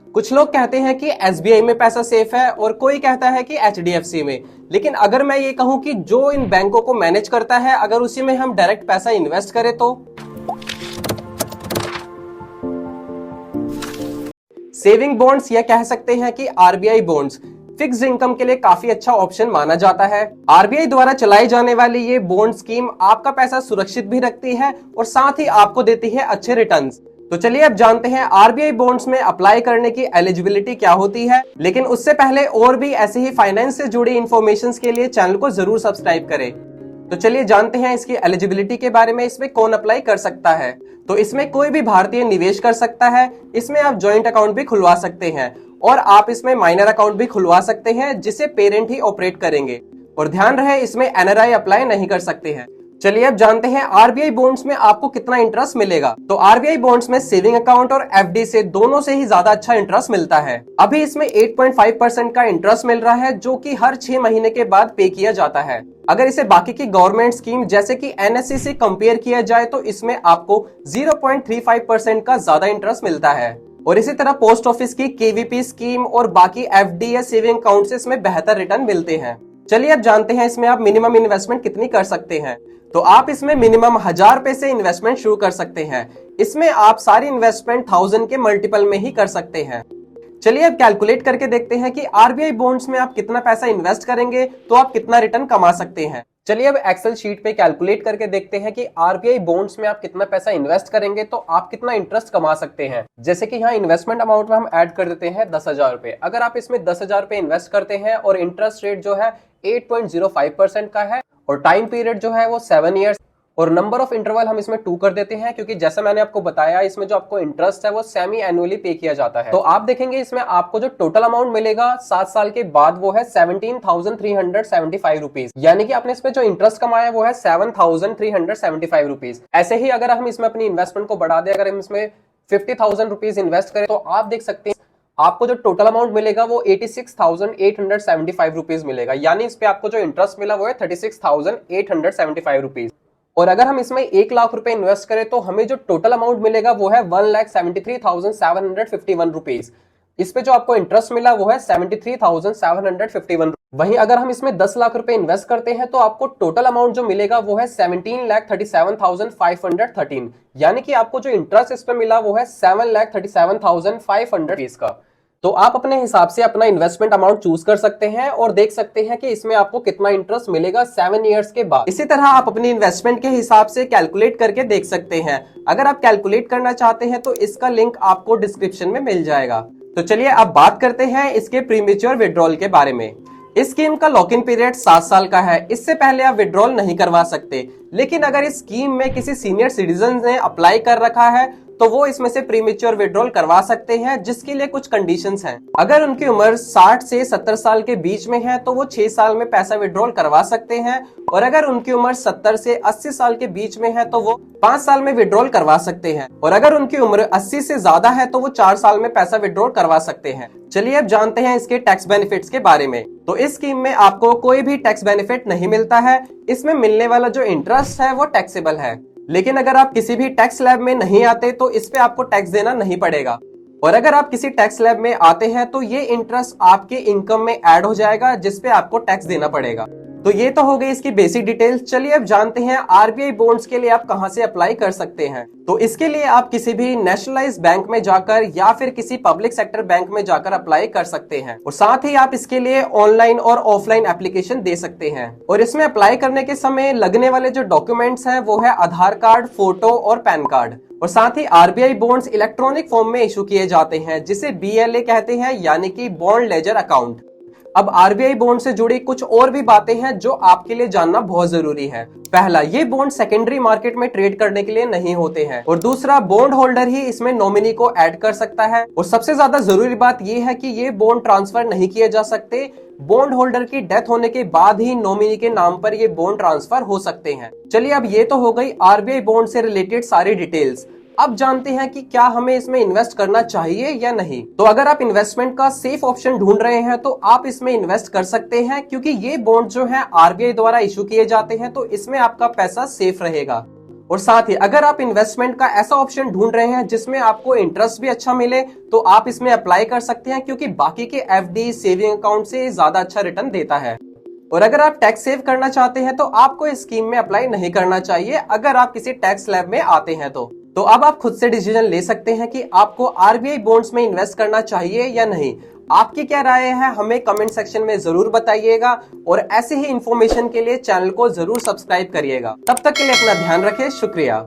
कुछ लोग कहते हैं कि एसबीआई में पैसा सेफ है और कोई कहता है कि एचडीएफसी में। लेकिन अगर मैं ये कहूं कि जो इन बैंकों को मैनेज करता है, अगर उसी में हम डायरेक्ट पैसा इन्वेस्ट करें तो सेविंग बॉन्ड्स या कह सकते हैं कि आरबीआई बॉन्ड्स फिक्स्ड इनकम के लिए काफी अच्छा ऑप्शन माना जाता है। आरबीआई द्वारा चलाई जाने वाली ये बॉन्ड स्कीम आपका पैसा सुरक्षित भी रखती है और साथ ही आपको देती है अच्छे रिटर्न्स। तो चलिए अब जानते हैं आरबीआई बॉन्ड्स में अप्लाई करने की एलिजिबिलिटी क्या होती है। लेकिन उससे पहले और भी ऐसे ही फाइनेंस से जुड़ी इंफॉर्मेशन के लिए चैनल को जरूर सब्सक्राइब करें। तो चलिए जानते हैं इसकी एलिजिबिलिटी के बारे में। इसमें कौन अप्लाई कर सकता है? तो इसमें कोई भी भारतीय निवेश कर सकता है। इसमें आप ज्वाइंट अकाउंट भी खुलवा सकते हैं और आप इसमें माइनर अकाउंट भी खुलवा सकते हैं जिसे पेरेंट ही ऑपरेट करेंगे। और ध्यान रहे इसमें एनआरआई अप्लाई नहीं कर सकते हैं। चलिए अब जानते हैं आरबीआई बॉन्ड्स में आपको कितना इंटरेस्ट मिलेगा। तो आरबीआई बॉन्ड्स में सेविंग अकाउंट और एफडी से दोनों से ही ज्यादा अच्छा इंटरेस्ट मिलता है। अभी इसमें 8.5% का इंटरेस्ट मिल रहा है जो कि हर 6 महीने के बाद पे किया जाता है। अगर इसे बाकी की गवर्नमेंट स्कीम जैसे कि एनएससी से कंपेयर किया जाए तो इसमें आपको 0.35% का ज्यादा इंटरेस्ट मिलता है। और इसी तरह पोस्ट ऑफिस की केवीपी स्कीम और बाकी एफडी या सेविंग अकाउंट से इसमें बेहतर रिटर्न मिलते हैं। चलिए अब जानते हैं इसमें आप मिनिमम इन्वेस्टमेंट कितनी कर सकते हैं। तो आप इसमें मिनिमम 1000 रुपए से इन्वेस्टमेंट शुरू कर सकते हैं। इसमें आप सारी इन्वेस्टमेंट 1000 के मल्टीपल में ही कर सकते हैं। चलिए अब कैलकुलेट करके देखते हैं कि आरबीआई बॉन्ड्स में आप कितना पैसा इन्वेस्ट करेंगे तो आप कितना रिटर्न कमा सकते हैं। चलिए अब एक्सेल शीट पे कैलकुलेट करके देखते हैं कि आरबीआई बॉन्ड्स में आप कितना पैसा इन्वेस्ट करेंगे तो आप कितना इंटरेस्ट कमा सकते हैं। जैसे कि यहाँ इन्वेस्टमेंट अमाउंट में हम ऐड कर देते हैं 10,000 रुपए। अगर आप इसमें 10,000 रुपए इन्वेस्ट करते हैं और इंटरेस्ट रेट जो है 8.05% का है और टाइम पीरियड जो है वो 7 ईयर्स और नंबर ऑफ इंटरवल हम इसमें 2 कर देते हैं क्योंकि जैसा मैंने आपको बताया इसमें जो आपको इंटरेस्ट है वो सेमी एनुअली पे किया जाता है। तो आप देखेंगे इसमें आपको जो टोटल अमाउंट मिलेगा 7 साल के बाद वो है 17,375 रुपीज। यानी कि आपने इसमें जो इंटरेस्ट कमाया वो है 7,375 रुपीज। ऐसे ही अगर हम इसमें अपनी इन्वेस्टमेंट को बढ़ा दें, अगर हम इसमें 50,000 रुपीज इन्वेस्ट करें तो आप देख सकते हैं आपको जो टोटल अमाउंट मिलेगा वो 86,875 रुपीज मिलेगा। यानी इस पे आपको जो इंटरेस्ट मिला वो है 36,875 रुपीज। और अगर हम इसमें 1 लाख रुपए इन्वेस्ट करें तो हमें जो टोटल अमाउंट मिलेगा वो है 1,73,751 रुपीज। इस पे जो आपको इंटरेस्ट मिला वो है 73,751। वहीं अगर हम इसमें 10 लाख रुपए इन्वेस्ट करते हैं तो आपको टोटल अमाउंट जो मिलेगा वो है 17,37,513। यानी कि आपको जो इंटरेस्ट इस पे मिला वो है 7,37,500 का। तो आप अपने हिसाब से अपना इन्वेस्टमेंट अमाउंट चूज कर सकते हैं और देख सकते हैं कि इसमें आपको कितना इंटरेस्ट मिलेगा 7 ईयर्स के बाद। इसी तरह आप अपनी इन्वेस्टमेंट के हिसाब से कैलकुलेट करके देख सकते हैं। अगर आप कैलकुलेट करना चाहते हैं तो इसका लिंक आपको डिस्क्रिप्शन में मिल जाएगा। तो चलिए अब बात करते हैं इसके प्रीमेच्योर विड्रॉल के बारे में। इस स्कीम का लॉक इन पीरियड 7 साल का है। इससे पहले आप विड्रॉल नहीं करवा सकते। लेकिन अगर इस स्कीम में किसी सीनियर सिटीजन ने अप्लाई कर रखा है तो वो इसमें से प्रीमेच्योर विड्रॉल करवा सकते हैं, जिसके लिए कुछ कंडीशंस हैं। अगर उनकी उम्र 60 से 70 साल के बीच में है तो वो 6 साल में पैसा विड्रॉल करवा सकते हैं और अगर उनकी उम्र 70 से 80 साल के बीच में है तो वो 5 साल में विड्रॉल करवा सकते हैं और अगर उनकी उम्र 80 से ज्यादा है तो वो 4 साल में पैसा विड्रॉल करवा सकते हैं। चलिए अब जानते हैं इसके टैक्स बेनिफिट्स के बारे में। तो इस स्कीम में आपको कोई भी टैक्स बेनिफिट नहीं मिलता है। इसमें मिलने वाला जो इंटरेस्ट है वो टैक्सेबल है। लेकिन अगर आप किसी भी टैक्स स्लैब में नहीं आते तो इस पे आपको टैक्स देना नहीं पड़ेगा। और अगर आप किसी टैक्स स्लैब में आते हैं तो ये इंटरेस्ट आपके इनकम में ऐड हो जाएगा, जिस पे आपको टैक्स देना पड़ेगा। तो ये तो हो गई इसकी बेसिक डिटेल्स। चलिए अब जानते हैं आरबीआई बॉन्ड्स के लिए आप कहां से अप्लाई कर सकते हैं। तो इसके लिए आप किसी भी नेशनलाइज्ड बैंक में जाकर या फिर किसी पब्लिक सेक्टर बैंक में जाकर अप्लाई कर सकते हैं और साथ ही आप इसके लिए ऑनलाइन और ऑफलाइन एप्लीकेशन दे सकते हैं। और इसमें अप्लाई करने के समय लगने वाले जो डॉक्यूमेंट्स हैं वो है आधार कार्ड, फोटो और पैन कार्ड। और साथ ही आरबीआई बॉन्ड्स इलेक्ट्रॉनिक फॉर्म में इशू किए जाते हैं जिसे बीएलए कहते हैं, यानी कि बॉन्ड लेजर अकाउंट। अब आरबीआई बॉन्ड से जुड़ी कुछ और भी बातें हैं जो आपके लिए जानना बहुत जरूरी है। पहला, ये बॉन्ड सेकेंडरी मार्केट में ट्रेड करने के लिए नहीं होते हैं और दूसरा, बॉन्ड होल्डर ही इसमें नॉमिनी को ऐड कर सकता है। और सबसे ज्यादा जरूरी बात ये है कि ये बॉन्ड ट्रांसफर नहीं किए जा सकते। बॉन्ड होल्डर की डेथ होने के बाद ही नॉमिनी के नाम पर ये बॉन्ड ट्रांसफर हो सकते हैं। चलिए अब ये तो हो गई आरबीआई बॉन्ड से रिलेटेड सारी डिटेल्स। अब जानते हैं कि क्या हमें इसमें इन्वेस्ट करना चाहिए या नहीं। तो अगर आप इन्वेस्टमेंट का सेफ ऑप्शन ढूंढ रहे हैं तो आप इसमें इन्वेस्ट कर सकते हैं, क्योंकि ये बॉन्ड जो है आरबीआई द्वारा इशू किए जाते हैं तो इसमें आपका पैसा सेफ रहेगा। और साथ ही अगर आप इन्वेस्टमेंट का ऐसा ऑप्शन ढूंढ रहे हैं जिसमें आपको इंटरेस्ट भी अच्छा मिले तो आप इसमें अप्लाई कर सकते हैं, क्योंकि बाकी के एफडी सेविंग अकाउंट से ज्यादा अच्छा रिटर्न देता है। और अगर आप टैक्स सेव करना चाहते हैं तो आपको इस स्कीम में अप्लाई नहीं करना चाहिए अगर आप किसी टैक्स स्लैब में आते हैं तो अब आप खुद से डिसीजन ले सकते हैं कि आपको आरबीआई बॉन्ड्स में इन्वेस्ट करना चाहिए या नहीं। आपकी क्या राय है हमें कमेंट सेक्शन में जरूर बताइएगा, और ऐसे ही इंफॉर्मेशन के लिए चैनल को जरूर सब्सक्राइब करिएगा। तब तक के लिए अपना ध्यान रखें। शुक्रिया।